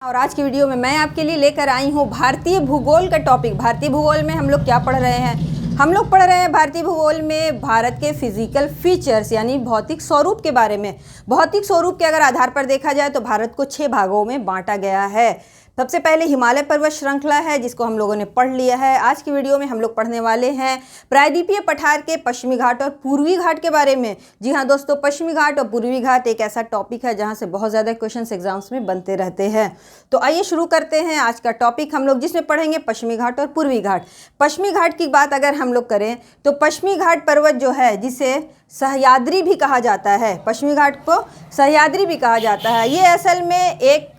और आज की वीडियो में मैं आपके लिए लेकर आई हूँ भारतीय भूगोल का टॉपिक। भारतीय भूगोल में हम लोग क्या पढ़ रहे हैं? हम लोग पढ़ रहे हैं भारतीय भूगोल में भारत के फिजिकल फीचर्स यानी भौतिक स्वरूप के बारे में। भौतिक स्वरूप के अगर आधार पर देखा जाए तो भारत को 6 भागों में बांटा गया है। सबसे पहले हिमालय पर्वत श्रृंखला है जिसको हम लोगों ने पढ़ लिया है। आज की वीडियो में हम लोग पढ़ने वाले हैं प्रायद्वीपीय पठार के पश्चिमी घाट और पूर्वी घाट के बारे में। जी हाँ दोस्तों, पश्चिमी घाट और पूर्वी घाट एक ऐसा टॉपिक है जहाँ से बहुत ज़्यादा क्वेश्चंस एग्जाम्स में बनते रहते हैं। तो आइए शुरू करते हैं आज का टॉपिक। हम लोग जिसमें पढ़ेंगे पश्चिमी घाट और पूर्वी घाट। पश्चिमी घाट की बात अगर हम लोग करें तो पश्चिमी घाट पर्वत जो है जिसे सह्याद्री भी कहा जाता है, पश्चिमी घाट को सह्याद्री भी कहा जाता है। ये असल में एक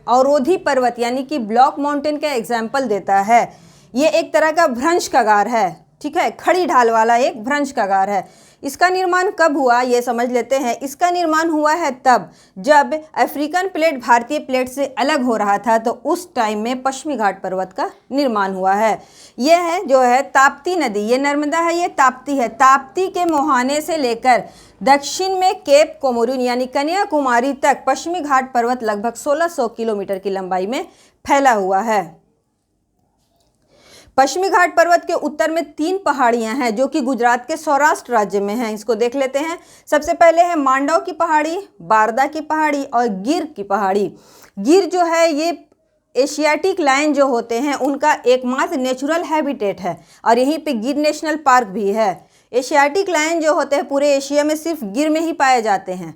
अवरोधी पर्वत यानी कि ब्लॉक माउंटेन का एग्जाम्पल देता है। ये एक तरह का भ्रंश कगार है, ठीक है, खड़ी ढाल वाला एक भ्रंश कगार है। इसका निर्माण कब हुआ ये समझ लेते हैं। इसका निर्माण हुआ है तब जब अफ्रीकन प्लेट भारतीय प्लेट से अलग हो रहा था, तो उस टाइम में पश्चिमी घाट पर्वत का निर्माण हुआ है। यह है जो है ताप्ती नदी, ये नर्मदा है, ये ताप्ती है। ताप्ती के मुहाने से लेकर दक्षिण में केप कोमोरिन यानी कन्याकुमारी तक पश्चिमी घाट पर्वत लगभग 1600 किलोमीटर की लंबाई में फैला हुआ है। पश्चिमी घाट पर्वत के उत्तर में 3 पहाड़ियां हैं जो कि गुजरात के सौराष्ट्र राज्य में हैं। इसको देख लेते हैं। सबसे पहले है मांडव की पहाड़ी, बारदा की पहाड़ी और गिर की पहाड़ी। गिर जो है ये एशियाटिक लायन जो होते हैं उनका एकमात्र नेचुरल हैबिटेट है और यहीं पे गिर नेशनल पार्क भी है। एशियाटिक लायन जो होते हैं पूरे एशिया में सिर्फ गिर में ही पाए जाते हैं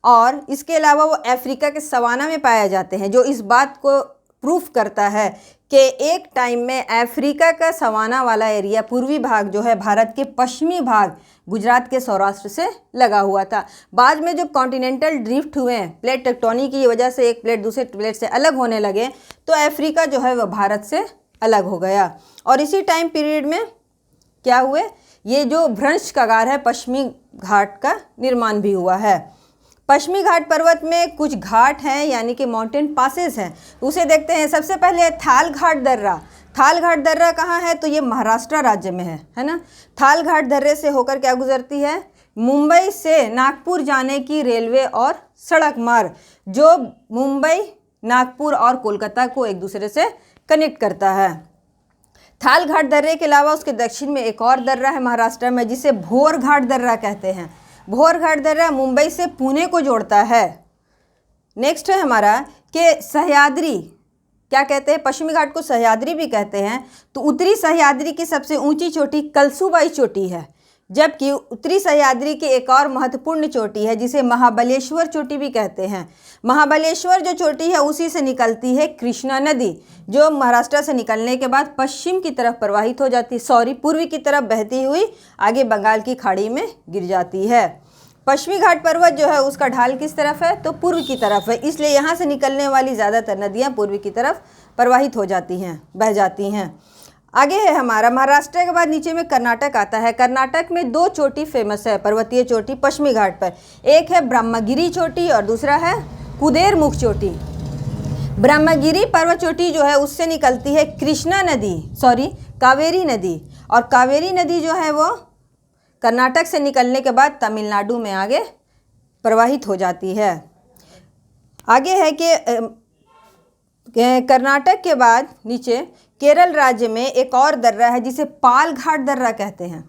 और इसके अलावा वो अफ्रीका के सवाना में पाए जाते हैं, जो इस बात को प्रूफ करता है कि एक टाइम में अफ्रीका का सवाना वाला एरिया पूर्वी भाग जो है भारत के पश्चिमी भाग गुजरात के सौराष्ट्र से लगा हुआ था। बाद में जब कॉन्टिनेंटल ड्रिफ्ट हुए, प्लेट टेक्टोनिक की वजह से एक प्लेट दूसरे प्लेट से अलग होने लगे, तो अफ्रीका जो है वह भारत से अलग हो गया। और इसी टाइम पीरियड में क्या हुए, ये जो भ्रंश कगार है पश्चिमी घाट का निर्माण भी हुआ है। पश्चिमी घाट पर्वत में कुछ घाट हैं यानी कि माउंटेन पासेस हैं, उसे देखते हैं। सबसे पहले थाल घाट दर्रा। थाल घाट दर्रा कहाँ है? तो ये महाराष्ट्र राज्य में है ना। थाल घाट दर्रे से होकर क्या गुजरती है? मुंबई से नागपुर जाने की रेलवे और सड़क मार्ग जो मुंबई, नागपुर और कोलकाता को एक दूसरे से कनेक्ट करता है। थाल घाट दर्रे के अलावा उसके दक्षिण में एक और दर्रा है महाराष्ट्र में जिसे भोर घाट दर्रा कहते हैं। भोर घाट दर्रा मुंबई से पुणे को जोड़ता है। नेक्स्ट है हमारा कि सह्याद्री, क्या कहते हैं? पश्चिमी घाट को सह्याद्री भी कहते हैं। तो उत्तरी सह्याद्री की सबसे ऊंची चोटी कलसुबाई चोटी है, जबकि उत्तरी सह्याद्री की एक और महत्वपूर्ण चोटी है जिसे महाबलेश्वर चोटी भी कहते हैं। महाबलेश्वर जो चोटी है उसी से निकलती है कृष्णा नदी, जो महाराष्ट्र से निकलने के बाद पश्चिम की तरफ प्रवाहित हो जाती, पूर्वी की तरफ बहती हुई आगे बंगाल की खाड़ी में गिर जाती है। पश्चिमी घाट पर्वत जो है उसका ढाल किस तरफ है? तो पूर्व की तरफ है, इसलिए यहाँ से निकलने वाली ज़्यादातर नदियाँ पूर्वी की तरफ प्रवाहित हो जाती हैं, बह जाती हैं। आगे है हमारा महाराष्ट्र के बाद नीचे में कर्नाटक आता है। कर्नाटक में 2 चोटी फेमस है, पर्वतीय चोटी पश्चिमी घाट पर। एक है ब्रह्मगिरी चोटी और दूसरा है कुदेरमुख चोटी। ब्रह्मगिरी पर्वत चोटी जो है उससे निकलती है कृष्णा नदी, कावेरी नदी, और कावेरी नदी जो है वो कर्नाटक से निकलने के बाद तमिलनाडु में आगे प्रवाहित हो जाती है। आगे है कि कर्नाटक के बाद नीचे केरल राज्य में एक और दर्रा है जिसे पाल घाट दर्रा कहते हैं।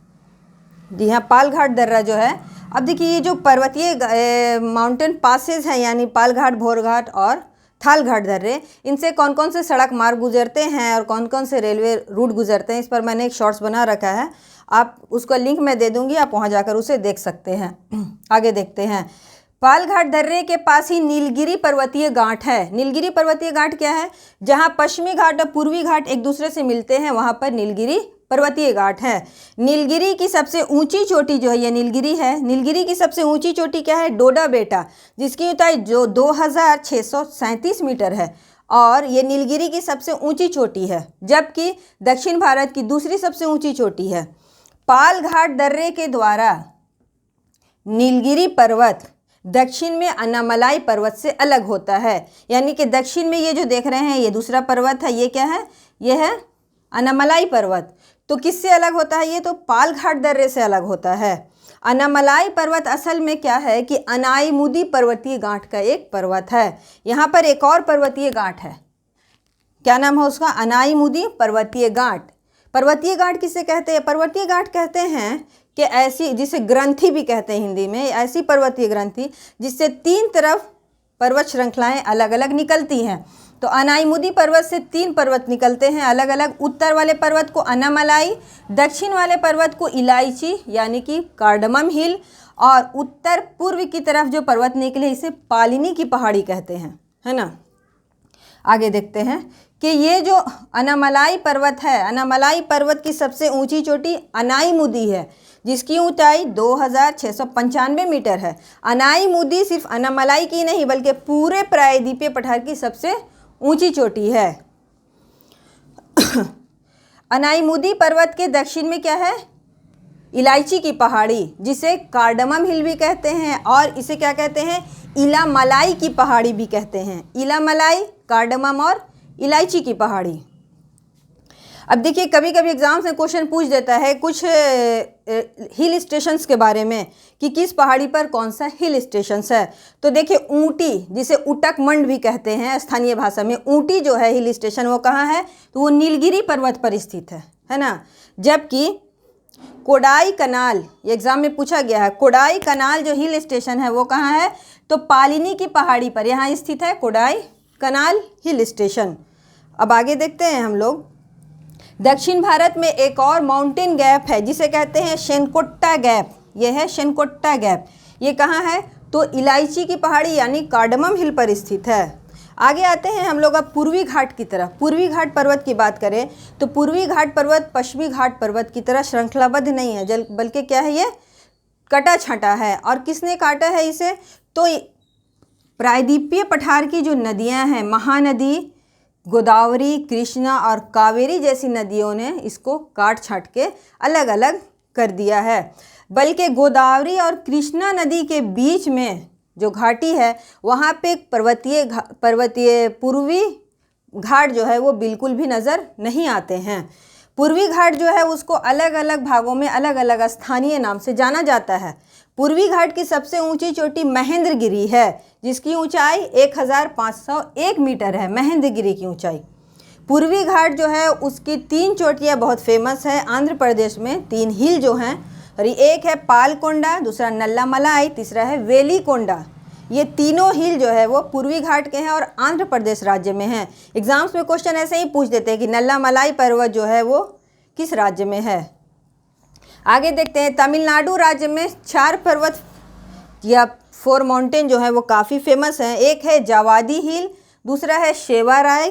जी हाँ, पाल घाट दर्रा जो है, अब देखिए ये जो पर्वतीय माउंटेन पासेस हैं यानी पाल घाट, भोर घाट और थाल घाट दर्रे, इनसे कौन कौन से सड़क मार्ग गुजरते हैं और कौन कौन से रेलवे रूट गुजरते हैं, इस पर मैंने एक शॉर्ट्स बना रखा है। आप उसका लिंक मैं दे दूंगी, आप वहाँ जाकर उसे देख सकते हैं। आगे देखते हैं। पाल घाट दर्रे के पास ही नीलगिरी पर्वतीय गांठ है। नीलगिरी पर्वतीय गांठ क्या है? जहाँ पश्चिमी घाट और पूर्वी घाट एक दूसरे से मिलते हैं वहाँ पर नीलगिरी पर्वतीय घाट है। नीलगिरी की सबसे ऊंची चोटी जो है ये नीलगिरी है। नीलगिरी की सबसे ऊंची चोटी क्या है? डोडा बेटा, जिसकी ऊंचाई जो 2637 मीटर है और ये नीलगिरी की सबसे ऊंची चोटी है, जबकि दक्षिण भारत की दूसरी सबसे ऊंची चोटी है। पाल घाट दर्रे के द्वारा नीलगिरी पर्वत दक्षिण में अन्नामलाई पर्वत से अलग होता है, यानी कि दक्षिण में ये जो देख रहे हैं ये दूसरा पर्वत है, ये क्या है? ये है अन्नामलाई पर्वत। तो किससे अलग होता है? ये तो पाल घाट दर्रे से अलग होता है। अनामलाई पर्वत असल में क्या है कि अनाईमुदी पर्वतीय गांठ का एक पर्वत है। यहाँ पर एक और पर्वतीय गांठ है, क्या नाम है उसका? अनाईमुदी पर्वतीय गांठ। पर्वतीय गांठ किसे कहते हैं? पर्वतीय गांठ कहते हैं कि ऐसी, जिसे ग्रंथि भी कहते हैं हिंदी में, ऐसी पर्वतीय ग्रंथि जिससे 3 तरफ पर्वत श्रृंखलाएं अलग अलग निकलती हैं। तो अनाईमुदी पर्वत से 3 पर्वत निकलते हैं अलग अलग। उत्तर वाले पर्वत को अनामलाई, दक्षिण वाले पर्वत को इलायची यानी कि कार्डमम हिल, और उत्तर पूर्व की तरफ जो पर्वत निकले इसे पालिनी की पहाड़ी कहते हैं, है ना। आगे देखते हैं कि ये जो अनामलाई पर्वत है, अनामलाई पर्वत की सबसे ऊंची चोटी अनाईमुदी है, जिसकी ऊंचाई 2695 मीटर है। अनाईमुदी सिर्फ अनामलाई की नहीं बल्कि पूरे प्रायद्वीपीय पठार की सबसे ऊंची चोटी है। अनाईमुदी पर्वत के दक्षिण में क्या है? इलायची की पहाड़ी, जिसे कार्डमम हिल भी कहते हैं, और इसे क्या कहते हैं? इलामलाई की पहाड़ी भी कहते हैं। इलामलाई, कार्डमम और इलायची की पहाड़ी। अब देखिए, कभी कभी एग्जाम्स में क्वेश्चन पूछ देता है कुछ हिल स्टेशंस के बारे में कि किस पहाड़ी पर कौन सा हिल स्टेशंस है। तो देखिए, ऊटी, जिसे उटकमंड भी कहते हैं स्थानीय भाषा में, ऊटी जो है हिल स्टेशन वो कहाँ है? तो वो नीलगिरी पर्वत पर स्थित है ना। जबकि कोडाई कनाल, ये एग्जाम में पूछा गया है, कोडाई कनाल जो हिल स्टेशन है वो कहाँ है? तो पालिनी की पहाड़ी पर यहाँ स्थित है कोडाई कनाल हिल स्टेशन। अब आगे देखते हैं हम लोग। दक्षिण भारत में एक और माउंटेन गैप है जिसे कहते हैं शेनकोट्टा गैप। ये है शेनकोट्टा गैप। ये कहाँ है? तो इलायची की पहाड़ी यानी कार्डमम हिल पर स्थित है। आगे आते हैं हम लोग अब पूर्वी घाट की तरफ। पूर्वी घाट पर्वत की बात करें तो पूर्वी घाट पर्वत पश्चिमी घाट पर्वत की तरह श्रृंखलाबद्ध नहीं है, बल्कि क्या है? ये कटा छाटा है। और किसने काटा है इसे? तो प्रायद्वीपीय पठार की जो नदियां हैं, महानदी, गोदावरी, कृष्णा और कावेरी जैसी नदियों ने इसको काट छाट के अलग अलग कर दिया है। बल्कि गोदावरी और कृष्णा नदी के बीच में जो घाटी है वहाँ पे पर्वतीय पूर्वी घाट जो है वो बिल्कुल भी नज़र नहीं आते हैं। पूर्वी घाट जो है उसको अलग अलग भागों में अलग अलग स्थानीय नाम से जाना जाता है। पूर्वी घाट की सबसे ऊंची चोटी महेंद्रगिरी है, जिसकी ऊंचाई 1501 मीटर है। महेंद्रगिरी की ऊंचाई। पूर्वी घाट जो है उसकी 3 चोटियाँ बहुत फेमस है आंध्र प्रदेश में। 3 हिल जो हैं, और एक है पालकोंडा, दूसरा नल्लामलाई, तीसरा है वेलिकोंडा। ये तीनों हिल जो है वो पूर्वी घाट के हैं और आंध्र प्रदेश राज्य में हैं। एग्जाम्स में क्वेश्चन ऐसे ही पूछ देते हैं कि नल्लामलाई पर्वत जो है वो किस राज्य में है। आगे देखते हैं, तमिलनाडु राज्य में 4 पर्वत या 4 माउंटेन जो है वो काफ़ी फेमस हैं। एक है जावादी हिल, दूसरा है शेवाराय,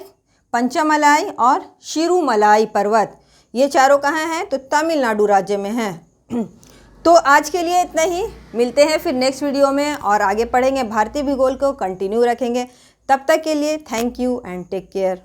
पंचमलाई और शिरुमलाई पर्वत। ये चारों कहाँ हैं? तो तमिलनाडु राज्य में हैं। तो आज के लिए इतना ही। मिलते हैं फिर नेक्स्ट वीडियो में और आगे पढ़ेंगे, भारतीय भूगोल को कंटिन्यू रखेंगे। तब तक के लिए thank you and take care.